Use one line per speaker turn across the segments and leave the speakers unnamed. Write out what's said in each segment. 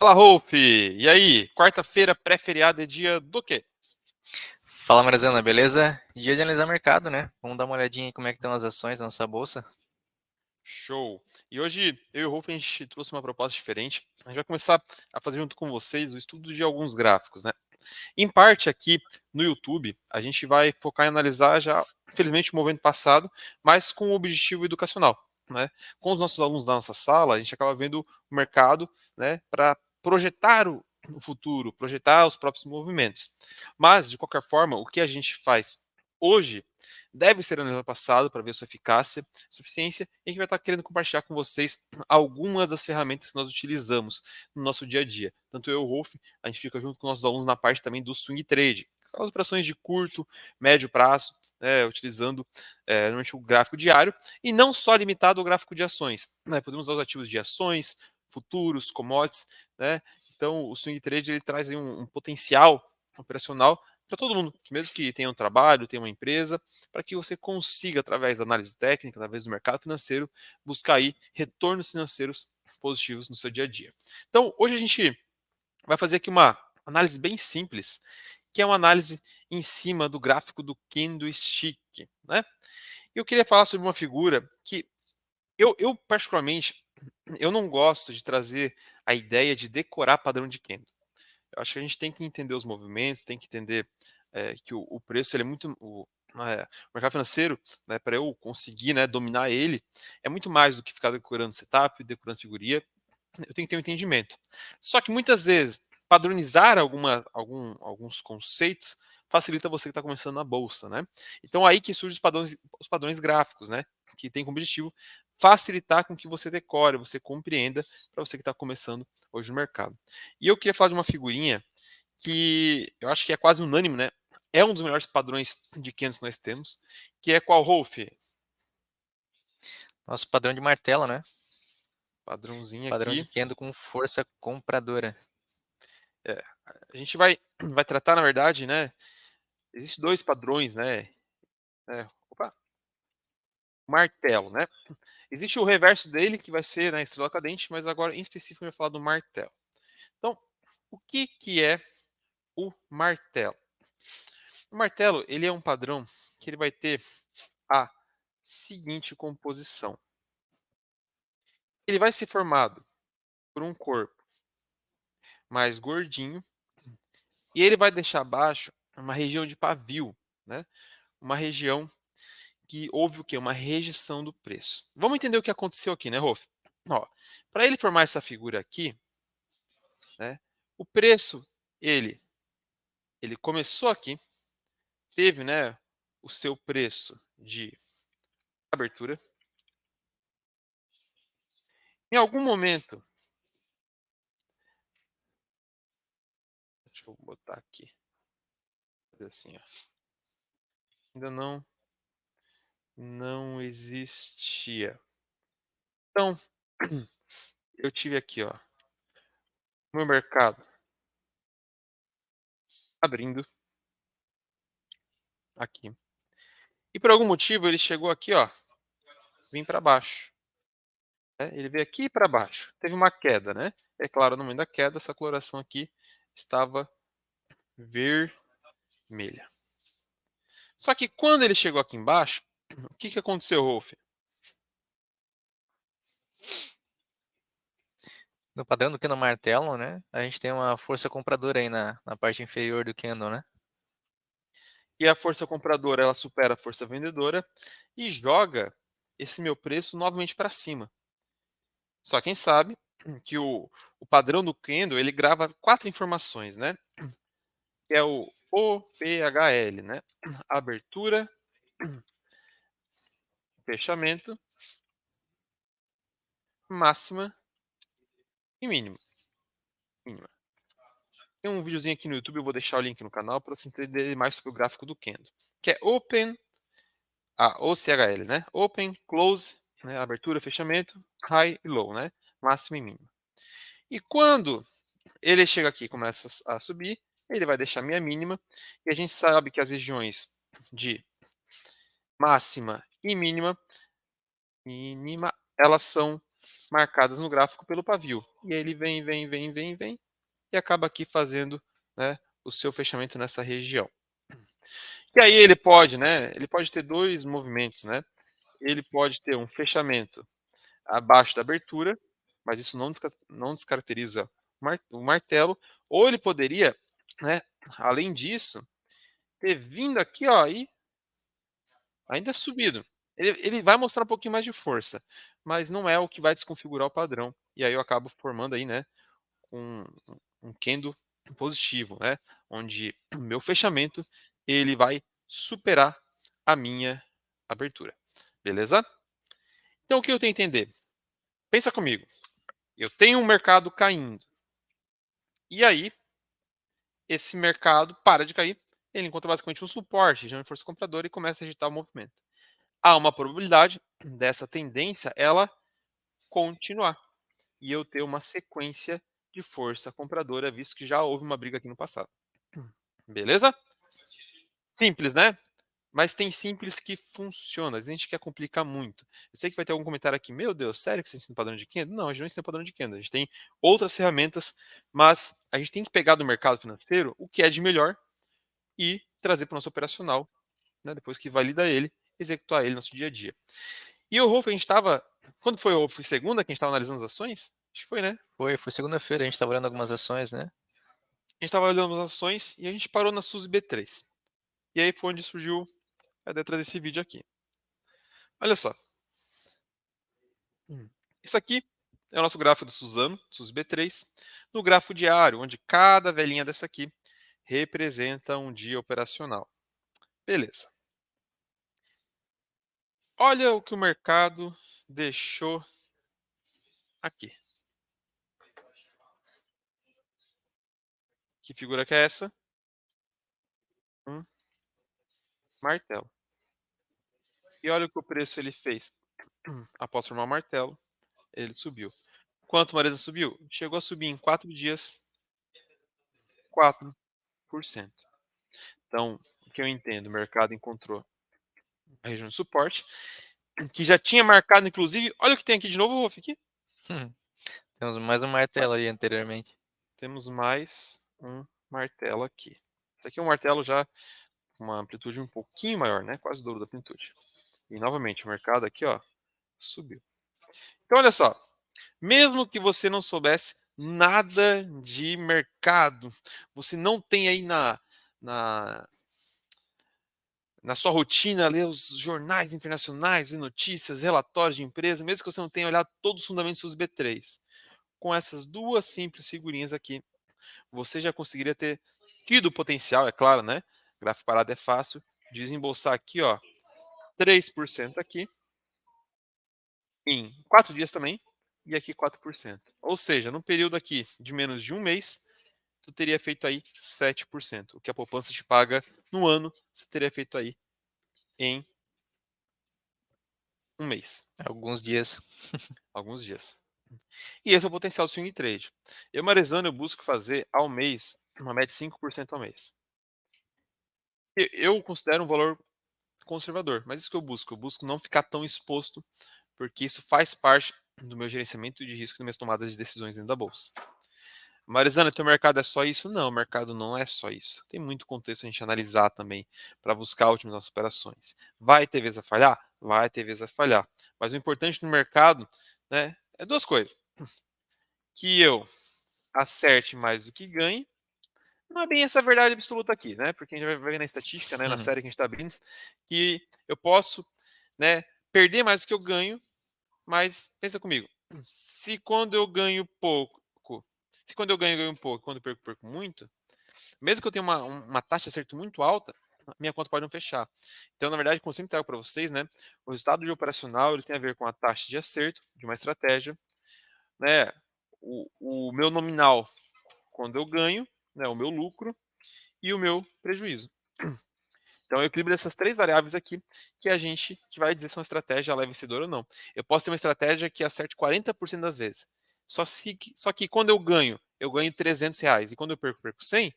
Fala, Hope! E aí? Quarta-feira, pré-feriado é dia do quê?
Fala, Marazana, beleza? Dia de analisar mercado, né? Vamos dar uma olhadinha em como é que estão as ações da nossa bolsa.
Show! E hoje eu e o Hope a gente trouxe uma proposta diferente. A gente vai começar a fazer junto com vocês o estudo de alguns gráficos, né? Em parte aqui no YouTube, a gente vai focar em analisar já, infelizmente, o movimento passado, mas com um objetivo educacional, né? Com os nossos alunos da nossa sala, a gente acaba vendo o mercado, né, para projetar o futuro, projetar os próprios movimentos. Mas, de qualquer forma, o que a gente faz hoje deve ser analisado no passado para ver sua eficácia, sua eficiência, e a gente vai estar querendo compartilhar com vocês algumas das ferramentas que nós utilizamos no nosso dia a dia. Tanto eu e o Rolf, a gente fica junto com nossos alunos na parte também do swing trade, aquelas operações de curto, médio prazo, né, utilizando normalmente o gráfico diário, e não só limitado ao gráfico de ações. Né, podemos usar os ativos de ações, futuros, commodities, né? Então o swing trade ele traz aí um potencial operacional para todo mundo, mesmo que tenha um trabalho, tenha uma empresa, para que você consiga, através da análise técnica, através do mercado financeiro, buscar aí retornos financeiros positivos no seu dia a dia. Então, hoje a gente vai fazer aqui uma análise bem simples, que é uma análise em cima do gráfico do candlestick, né? Eu queria falar sobre uma figura que eu particularmente, eu não gosto de trazer a ideia de decorar padrão de candle. Eu acho que a gente tem que entender os movimentos, tem que entender que o preço ele é muito. O mercado financeiro, né, para eu conseguir, né, dominar ele, é muito mais do que ficar decorando setup, decorando figurinha. Eu tenho que ter um entendimento. Só que muitas vezes, padronizar alguns conceitos facilita você que está começando na bolsa, né? Então aí que surgem os padrões gráficos, né? Que tem como objetivo facilitar com que você decore, você compreenda para você que está começando hoje no mercado. E eu queria falar de uma figurinha que eu acho que é quase unânime, né? É um dos melhores padrões de candles que nós temos, que é qual, Rolf?
Nosso padrão de martelo, né?
Padrãozinho
Padrão de
aqui.
candle com força compradora.
É, a gente vai tratar, na verdade, né? Existem dois padrões, né? Opa, martelo, né? Existe o reverso dele, que vai ser na estrela cadente, mas agora em específico eu vou falar do martelo. Então, o que é o martelo? O martelo, ele é um padrão que ele vai ter a seguinte composição. Ele vai ser formado por um corpo mais gordinho e ele vai deixar abaixo uma região de pavio, né? Uma região que houve o quê? Uma rejeição do preço. Vamos entender o que aconteceu aqui, né, Rolf? Ó, para ele formar essa figura aqui, né, o preço, ele começou aqui, teve, né, o seu preço de abertura. Em algum momento, deixa eu botar aqui, fazer assim, ó, ainda não existia. Então, eu tive aqui, ó, meu mercado abrindo aqui. E por algum motivo ele chegou aqui, ó, vim para baixo. Né? Ele veio aqui para baixo. Teve uma queda, né? É claro, no meio da queda, essa coloração aqui estava vermelha. Só que quando ele chegou aqui embaixo, o que aconteceu, Rolf?
No padrão do candle martelo, né? A gente tem uma força compradora aí na parte inferior do candle, né?
E a força compradora ela supera a força vendedora e joga esse meu preço novamente para cima. Só quem sabe que o padrão do candle ele grava quatro informações, né? Que é o OPHL, né? Abertura, fechamento, máxima e mínima. Mínima. Tem um videozinho aqui no YouTube, eu vou deixar o link no canal para você entender mais sobre o gráfico do candle. Que é Open, OCHL, né? Open, Close, né? Abertura, fechamento, High e Low, né? Máxima e mínima. E quando ele chega aqui e começa a subir, ele vai deixar minha mínima. E a gente sabe que as regiões de máxima e mínima, elas são marcadas no gráfico pelo pavio. E aí ele vem e acaba aqui fazendo, né, o seu fechamento nessa região. E aí ele pode, né, ele pode ter dois movimentos, né? Ele pode ter um fechamento abaixo da abertura, mas isso não descaracteriza o martelo, ou ele poderia, né, além disso, ter vindo aqui, ó, e ainda subido. Ele vai mostrar um pouquinho mais de força, mas não é o que vai desconfigurar o padrão. E aí eu acabo formando aí, né, um candle positivo, né, onde o meu fechamento ele vai superar a minha abertura. Beleza? Então o que eu tenho que entender? Pensa comigo. Eu tenho um mercado caindo. E aí, esse mercado para de cair. Ele encontra basicamente um suporte, já uma força compradora e começa a agitar o movimento. Há uma probabilidade dessa tendência ela continuar e eu ter uma sequência de força compradora, visto que já houve uma briga aqui no passado. Beleza? Simples, né? Mas tem simples que funciona. A gente quer complicar muito. Eu sei que vai ter algum comentário aqui. Meu Deus, sério que você ensina padrão de candle? Não, a gente não ensina padrão de candle. A gente tem outras ferramentas, mas a gente tem que pegar do mercado financeiro o que é de melhor e trazer para o nosso operacional, né? Depois que valida ele, executar ele no nosso dia a dia. E o Rolf, a gente estava. Quando foi o foi segunda que a gente estava analisando as ações? Acho que foi, né?
Foi segunda-feira, a gente estava olhando algumas ações, né?
A gente estava olhando as ações e a gente parou na SUS B3. E aí foi onde surgiu a ideia de trazer esse vídeo aqui. Olha só. Isso aqui é o nosso gráfico do Suzano, SUS B3, no gráfico diário, onde cada velhinha dessa aqui representa um dia operacional. Beleza. Olha o que o mercado deixou aqui. Que figura que é essa? Um martelo. E olha o que o preço ele fez. Após formar o martelo, ele subiu. Quanto Marisa subiu? Chegou a subir em 4 dias 4%. Então, o que eu entendo, o mercado encontrou a região de suporte, que já tinha marcado, inclusive, olha o que tem aqui de novo, Wolf, aqui.
Temos mais um martelo aí anteriormente.
Temos mais um martelo aqui. Esse aqui é um martelo já com uma amplitude um pouquinho maior, né? Quase o dobro da amplitude. E novamente, o mercado aqui, ó, subiu. Então, olha só. Mesmo que você não soubesse nada de mercado, você não tem aí na, na sua rotina ler os jornais internacionais, ver notícias, relatórios de empresa, mesmo que você não tenha olhado todos os fundamentos dos B3. Com essas duas simples figurinhas aqui, você já conseguiria ter tido o potencial, é claro, né? Gráfico parado é fácil, desembolsar aqui, ó, 3% aqui, em 4 dias também, e aqui 4%. Ou seja, no período aqui de menos de um mês, tu teria feito aí 7%. O que a poupança te paga no ano, você teria feito aí em um mês,
Alguns dias.
alguns dias. E esse é o potencial do swing trade. Eu, Marizano, eu busco fazer ao mês uma média de 5% ao mês. Eu considero um valor conservador, mas isso que eu busco não ficar tão exposto, porque isso faz parte do meu gerenciamento de risco e das minhas tomadas de decisões dentro da bolsa. Marizana, teu mercado é só isso? Não, o mercado não é só isso. Tem muito contexto a gente analisar também para buscar otimizar as operações. Vai ter vezes a falhar? Vai ter vezes a falhar. Mas o importante no mercado, né, é duas coisas. Que eu acerte mais do que ganhe. Não é bem essa verdade absoluta aqui, né? Porque a gente vai ver na estatística, né, na série que a gente está abrindo, que eu posso, né, perder mais do que eu ganho, mas pensa comigo, se quando eu ganho pouco, se quando eu ganho pouco, quando eu perco, perco muito, mesmo que eu tenha uma taxa de acerto muito alta, minha conta pode não fechar. Então, na verdade, como eu sempre trago para vocês, né, o resultado de operacional ele tem a ver com a taxa de acerto de uma estratégia, né, o meu nominal quando eu ganho, né, o meu lucro e o meu prejuízo. Então, é o equilíbrio dessas três variáveis aqui que vai dizer se uma estratégia ela é vencedora ou não. Eu posso ter uma estratégia que acerte 40% das vezes. Só que quando eu ganho R$ 300. E quando eu perco, perco 100,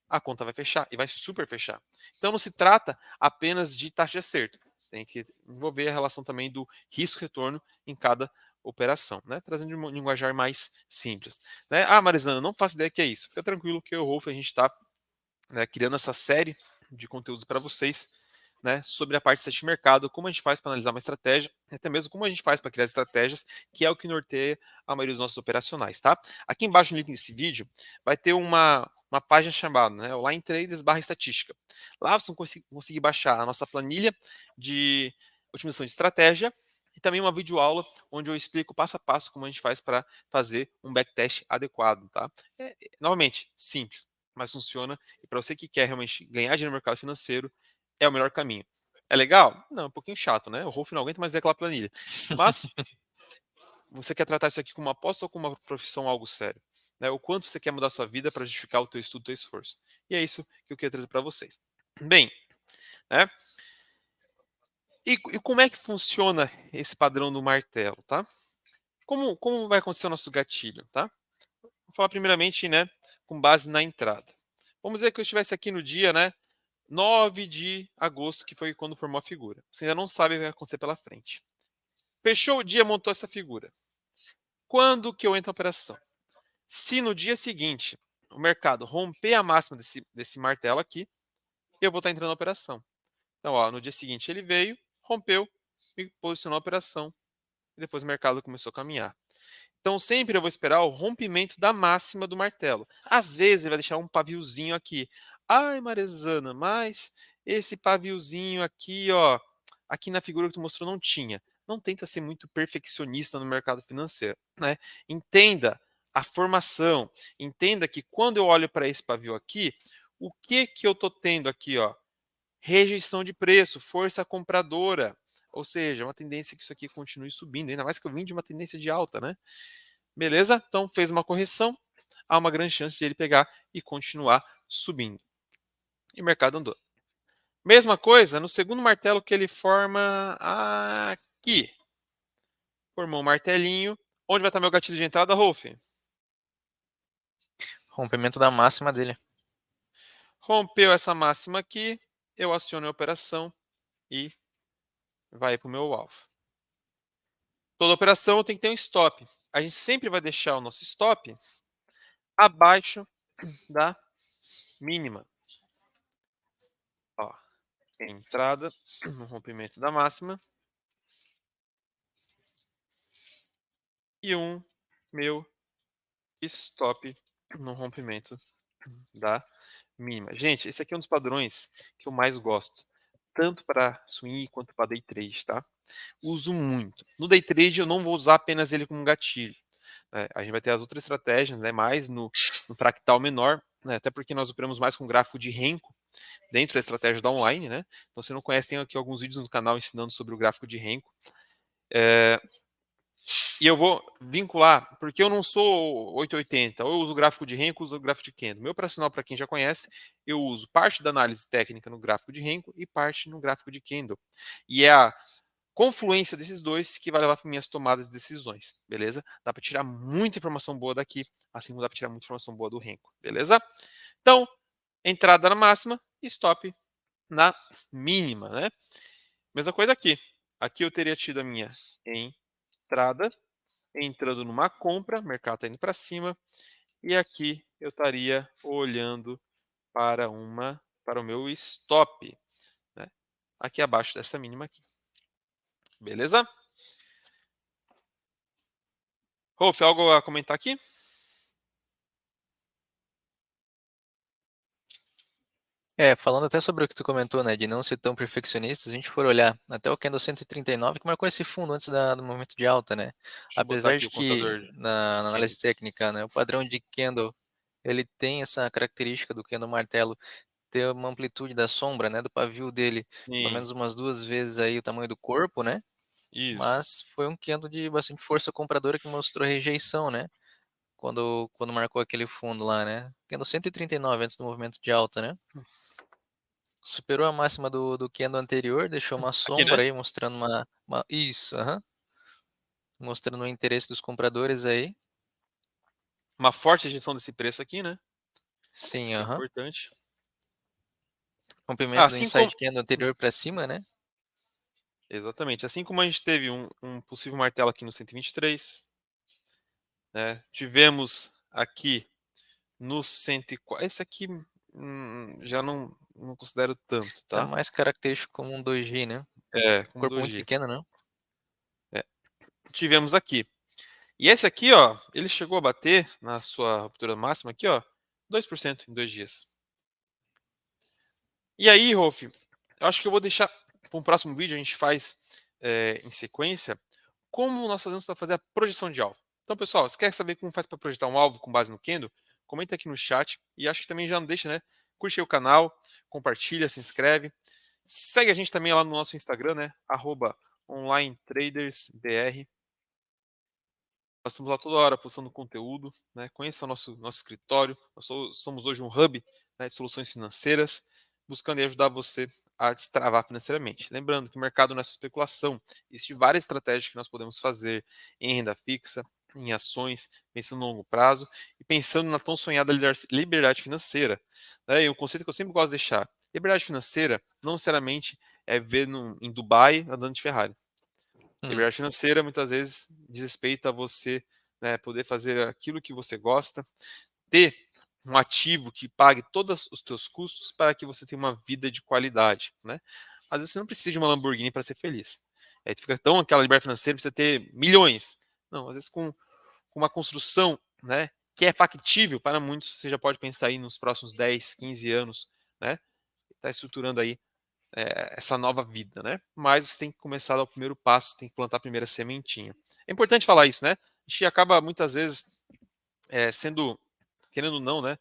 a conta vai fechar e vai super fechar. Então, não se trata apenas de taxa de acerto. Tem que envolver a relação também do risco-retorno em cada operação, né? Trazendo de um linguajar mais simples, né? Ah, Marisana, não faço ideia que é isso. Fica tranquilo que eu e o Rolf, a gente está, né, criando essa série de conteúdos para vocês, né, sobre a parte de mercado, como a gente faz para analisar uma estratégia, até mesmo como a gente faz para criar estratégias, que é o que norteia a maioria dos nossos operacionais, tá? Aqui embaixo no link desse vídeo vai ter uma página chamada, né, Online Traders estatística. Lá vocês vão conseguir baixar a nossa planilha de otimização de estratégia e também uma videoaula onde eu explico passo a passo como a gente faz para fazer um backtest adequado, tá? Novamente, simples, mas funciona. E para você que quer realmente ganhar dinheiro no mercado financeiro, é o melhor caminho. É legal? Não, é um pouquinho chato, né? O Rolf não aguenta mais ver aquela planilha. Mas você quer tratar isso aqui como uma aposta ou como uma profissão, algo sério? Né? O quanto você quer mudar a sua vida para justificar o teu estudo, o teu esforço. E é isso que eu queria trazer para vocês. Bem, né? E como é que funciona esse padrão do martelo, tá? Como vai acontecer o nosso gatilho, tá? Vou falar primeiramente, né, com base na entrada. Vamos dizer que eu estivesse aqui no dia, né, 9 de agosto, que foi quando formou a figura. Você ainda não sabe o que vai acontecer pela frente. Fechou o dia, montou essa figura. Quando que eu entro na operação? Se no dia seguinte o mercado romper a máxima desse martelo aqui, eu vou estar entrando na operação. Então, ó, no dia seguinte ele veio, rompeu, me posicionou na operação, e depois o mercado começou a caminhar. Então, sempre eu vou esperar o rompimento da máxima do martelo. Às vezes, ele vai deixar um paviozinho aqui. Ai, Marizana, mas esse paviozinho aqui, ó, aqui na figura que tu mostrou não tinha. Não tenta ser muito perfeccionista no mercado financeiro, né? Entenda a formação. Entenda que quando eu olho para esse pavio aqui, o que que eu tô tendo aqui, ó? Rejeição de preço, força compradora. Ou seja, uma tendência que isso aqui continue subindo, ainda mais que eu vim de uma tendência de alta, né? Beleza? Então fez uma correção, há uma grande chance de ele pegar e continuar subindo. E o mercado andou. Mesma coisa no segundo martelo que ele forma aqui. Formou um martelinho. Onde vai estar meu gatilho de entrada, Rolf?
Rompimento da máxima dele.
Rompeu essa máxima aqui, eu aciono a operação e vai para o meu alvo. Toda operação tem que ter um stop. A gente sempre vai deixar o nosso stop abaixo da mínima. Ó, entrada no rompimento da máxima. E meu stop no rompimento da mínima. Gente, esse aqui é um dos padrões que eu mais gosto, tanto para swing quanto para day trade, tá? Uso muito. No day trade eu não vou usar apenas ele como gatilho. Né? A gente vai ter as outras estratégias, né? Mais no fractal menor, né? Até porque nós operamos mais com gráfico de Renko dentro da estratégia da online, né? Então, se não conhece, tem aqui alguns vídeos no canal ensinando sobre o gráfico de Renko. E eu vou vincular, porque eu não sou 880, ou eu uso gráfico de Renko, ou eu uso gráfico de Kendo. Meu operacional, para quem já conhece, eu uso parte da análise técnica no gráfico de Renko e parte no gráfico de Kendo. E é a confluência desses dois que vai levar para minhas tomadas de decisões, beleza? Dá para tirar muita informação boa daqui, assim como dá para tirar muita informação boa do Renko, beleza? Então, entrada na máxima e stop na mínima, né? Mesma coisa aqui. Aqui eu teria tido a minha entrada, entrando numa compra, o mercado está indo para cima, e aqui eu estaria olhando para o meu stop, né? Aqui abaixo dessa mínima aqui. Beleza? Rolf, algo a comentar aqui?
Falando até sobre o que tu comentou, né, de não ser tão perfeccionista, se a gente for olhar até o candle 139, que marcou esse fundo antes do movimento de alta, né?
Deixa eu botar
Apesar
aqui
de
o
que
contador
na
de
análise
candles.
técnica, né, o padrão de candle, ele tem essa característica do candle martelo ter uma amplitude da sombra, né, do pavio dele, pelo
Sim,
menos umas 2 vezes aí o tamanho do corpo, né?
isso.
Mas foi um candle de bastante força compradora que mostrou rejeição, né? Quando marcou aquele fundo lá, né? Candle 139 antes do movimento de alta, né? Superou a máxima do candle anterior, deixou uma
Aqui, né?
sombra aí mostrando isso, aham. Mostrando o interesse dos compradores aí.
Uma forte rejeição desse preço aqui, né?
Sim,
Que é
aham.
importante.
Rompimento do
Assim como
inside candle anterior para cima, né?
Exatamente. Assim como a gente teve um possível martelo aqui no 123, né? Tivemos aqui no 104. Esse aqui já não considero tanto,
Tá
tá?
mais característico como um 2G, né?
É, como
Corpo muito
2G.
pequeno, né?
É. Tivemos aqui. E esse aqui, ó, ele chegou a bater na sua ruptura máxima aqui, ó, 2% em 2 dias. E aí, Rolf, eu acho que eu vou deixar para um próximo vídeo, a gente faz em sequência, como nós fazemos para fazer a projeção de alvo. Então, pessoal, se quer saber como faz para projetar um alvo com base no Kendo, comenta aqui no chat. E acho que também já não deixa, né? Curte aí o canal, compartilha, se inscreve. Segue a gente também lá no nosso Instagram, né? @onlinetradersbr. Nós estamos lá toda hora postando conteúdo, né? Conheça o nosso escritório. Nós somos hoje um hub, né, de soluções financeiras, buscando aí ajudar você a destravar financeiramente. Lembrando que o mercado não é só especulação, existem várias estratégias que nós podemos fazer em renda fixa, em ações, pensando no longo prazo e pensando na tão sonhada liberdade financeira. Né? E um conceito que eu sempre gosto de deixar: liberdade financeira não necessariamente é ver em Dubai andando de Ferrari.
Hum.
Liberdade financeira muitas vezes diz respeito a você, né, poder fazer aquilo que você gosta, ter um ativo que pague todos os teus custos para que você tenha uma vida de qualidade, né? Às vezes você não precisa de uma Lamborghini para ser feliz. Aí tu fica tão aquela liberdade financeira, precisa ter milhões. Não, às vezes com uma construção, né, que é factível para muitos, você já pode pensar aí nos próximos 10, 15 anos, né? Está estruturando aí essa nova vida, né? Mas você tem que começar a dar o primeiro passo, tem que plantar a primeira sementinha. É importante falar isso, né? A gente acaba muitas vezes sendo, querendo ou não, né,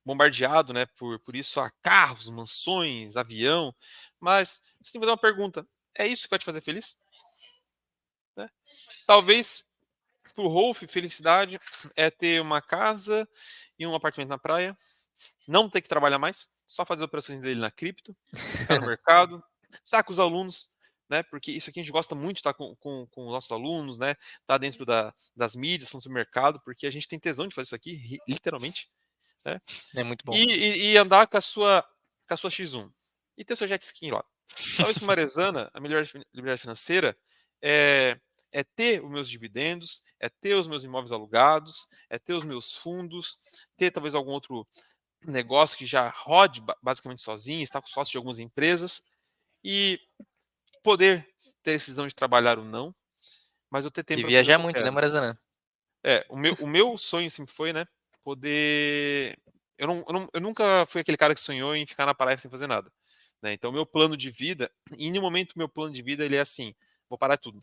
bombardeado, né, por isso a carros, mansões, avião, mas você tem que fazer uma pergunta: é isso que vai te fazer feliz? Né? Talvez para o Rolf, felicidade é ter uma casa e um apartamento na praia, não ter que trabalhar mais, só fazer as operações dele na cripto, ficar no mercado, estar com os alunos, né? Porque isso aqui a gente gosta muito de estar com os nossos alunos, né? Estar dentro das mídias, no supermercado, porque a gente tem tesão de fazer isso aqui, literalmente, né?
É muito bom.
E andar com a sua X1 e ter seu jet ski lá. Talvez para uma Marezana, a melhor liberdade financeira é ter os meus dividendos, é ter os meus imóveis alugados, é ter os meus fundos, ter talvez algum outro negócio que já rode basicamente sozinho, está com sócio de algumas empresas e poder ter decisão de trabalhar ou não, mas eu ter tempo
E
para fazer o
viajar
que eu
muito, né,
quero.
Marazana?
O meu sonho sempre foi, né, poder. Eu nunca fui aquele cara que sonhou em ficar na praia sem fazer nada. Né? Então, meu plano de vida, e no momento, meu plano de vida ele é assim: vou parar tudo.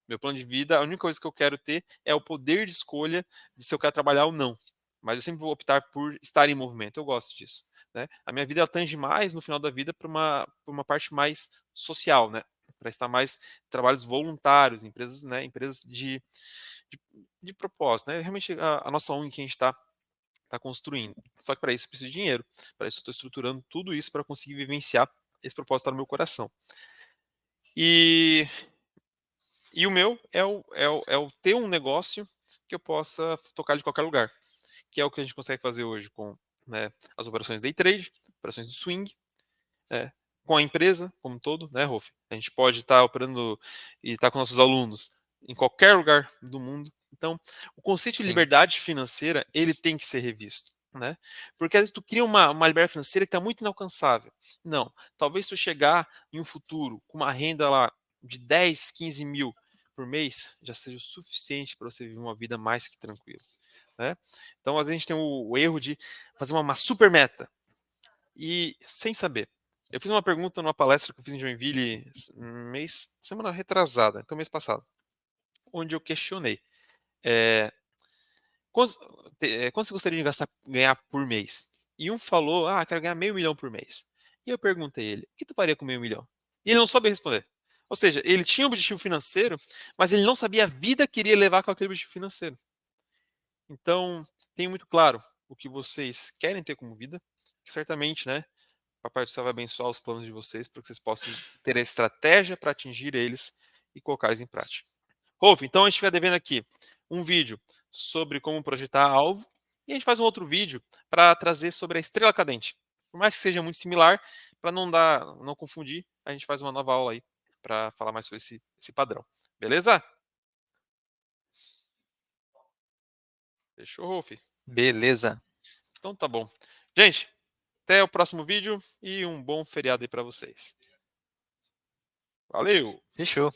Meu plano de vida, a única coisa que eu quero ter é o poder de escolha de se eu quero trabalhar ou não. Mas eu sempre vou optar por estar em movimento. Eu gosto disso. Né? A minha vida ela tange mais no final da vida para uma parte mais social, né? Para estar mais em trabalhos voluntários, empresas, né? Empresas de, de propósito, né? Realmente a nossa ONG que a gente está construindo. Só que para isso eu preciso de dinheiro. Para isso eu estou estruturando tudo isso para conseguir vivenciar esse propósito tá no meu coração. E o meu é o ter um negócio que eu possa tocar de qualquer lugar, que é o que a gente consegue fazer hoje com, né, as operações day trade, operações de swing, né, com a empresa como um todo, né, Rolf? A gente pode estar operando e estar com nossos alunos em qualquer lugar do mundo. Então, o conceito de
Sim.
liberdade financeira, ele tem que ser revisto. Né? Porque às vezes tu cria uma liberdade financeira que está muito inalcançável. Não, talvez tu chegar em um futuro com uma renda lá de 10, 15 mil por mês já seja o suficiente para você viver uma vida mais que tranquila. Né? Então, às vezes a gente tem o erro de fazer uma super meta e sem saber. Eu fiz uma pergunta numa palestra que eu fiz em Joinville semana retrasada, então mês passado, onde eu questionei quanto, quanto você gostaria de ganhar por mês? E um falou, quero ganhar meio milhão por mês. E eu perguntei a ele, o que tu faria com meio milhão? E ele não soube responder. Ou seja, ele tinha um objetivo financeiro, mas ele não sabia a vida que iria levar com aquele objetivo financeiro. Então, tenha muito claro o que vocês querem ter como vida, que certamente, né, Papai do Céu vai abençoar os planos de vocês para que vocês possam ter a estratégia para atingir eles e colocar eles em prática. Rolf, então a gente fica devendo aqui um vídeo sobre como projetar alvo e a gente faz um outro vídeo para trazer sobre a estrela cadente. Por mais que seja muito similar, para não confundir, a gente faz uma nova aula aí para falar mais sobre esse padrão. Beleza? Fechou, Rolf?
Beleza.
Então tá bom. Gente, até o próximo vídeo e um bom feriado aí para vocês. Valeu!
Fechou.